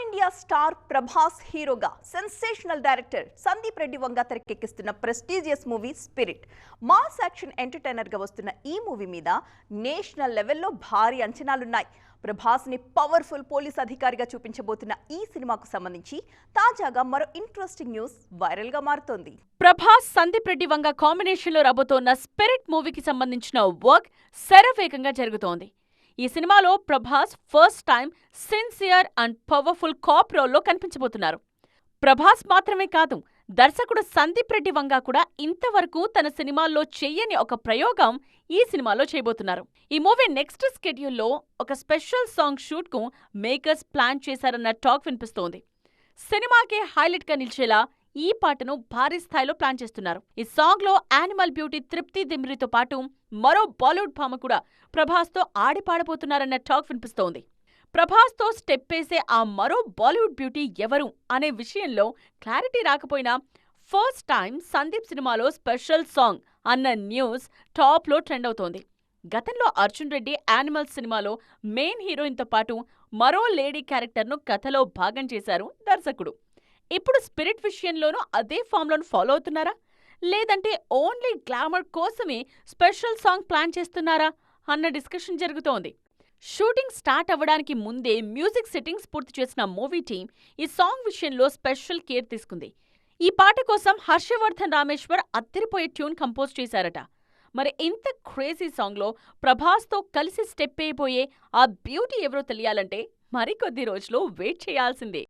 India star Prabhas హీరోగా sensational director Sandeep Reddy Vanga తెరకెక్కిస్తున్న prestigious movie Spirit mass action entertainer గా వస్తున్న ఈ మూవీ మీద నేషనల్ లెవెల్లో భారీ అంచనాలున్నాయి. ప్రభాస్ ని పవర్ఫుల్ పోలీస్ అధికారిగా చూపించబోతున్న ఈ సినిమాకు సంబంధించి తాజాగా మరో ఇంట్రెస్టింగ్ న్యూస్ వైరల్ గా మారుతోంది. ప్రభాస్ సందీప్ రెడ్డి వంగ కాంబినేషన్ లో రాబోతోన్న స్పిరిట్ మూవీకి సంబంధించిన వర్క్ శరవేగంగా జరుగుతోంది. ఈ సినిమాలో Prabhas first time sincere and powerful cop రోల్లో కనిపించబోతున్నారు. ప్రభాస్ మాత్రమే కాదు, దర్శకుడు సందీప్ రెడ్డి వంగ కూడా ఇంతవరకు తన సినిమాల్లో చెయ్యని ఒక ప్రయోగం ఈ సినిమాలో చేయబోతున్నారు. ఈ మూవీ నెక్స్ట్ స్కెడ్యూల్లో ఒక స్పెషల్ సాంగ్ షూట్ కు మేకర్స్ ప్లాన్ చేశారన్న టాక్ వినిపిస్తోంది. సినిమాకి హైలైట్ గా నిలిచేలా ఈ పాటను భారీ స్థాయిలో ప్లాన్ చేస్తున్నారు. ఈ సాంగ్ లో యానిమల్ బ్యూటీ తృప్తి దిమ్రితో పాటు మరో బాలీవుడ్ భామ కూడా ప్రభాస్ తో ఆడి పాడబోతున్నారన్న టాక్ వినిపిస్తోంది. ప్రభాస్ తో స్టెప్ వేసే ఆ మరో బాలీవుడ్ బ్యూటీ ఎవరు అనే విషయంలో క్లారిటీ రాకపోయినా ఫస్ట్ టైం సందీప్ సినిమాలో స్పెషల్ సాంగ్ అన్న న్యూస్ టాప్ లో ట్రెండ్ అవుతోంది. గతంలో అర్జున్ రెడ్డి యానిమల్ సినిమాలో మెయిన్ హీరోయిన్ తో పాటు మరో లేడీ క్యారెక్టర్ను కథలో భాగం చేశారు దర్శకుడు. ఇప్పుడు స్పిరిట్ విషయంలోనూ అదే ఫామ్లను ఫాలో అవుతున్నారా, లేదంటే ఓన్లీ గ్లామర్ కోసమే స్పెషల్ సాంగ్ ప్లాన్ చేస్తున్నారా అన్న డిస్కషన్ జరుగుతోంది. షూటింగ్ స్టార్ట్ అవ్వడానికి ముందే మ్యూజిక్ సెట్టింగ్స్ పూర్తి చేసిన మూవీ టీం ఈ సాంగ్ విషయంలో స్పెషల్ కేర్ తీసుకుంది. ఈ పాట కోసం హర్షవర్ధన్ రామేశ్వర్ అత్తిరిపోయే ట్యూన్ కంపోజ్ చేశారట. మరి ఇంత క్రేజీ సాంగ్లో ప్రభాస్తో కలిసి స్టెప్ అయిపోయే ఆ బ్యూటీ ఎవరో తెలియాలంటే మరికొద్ది రోజులు వెయిట్ చేయాల్సిందే.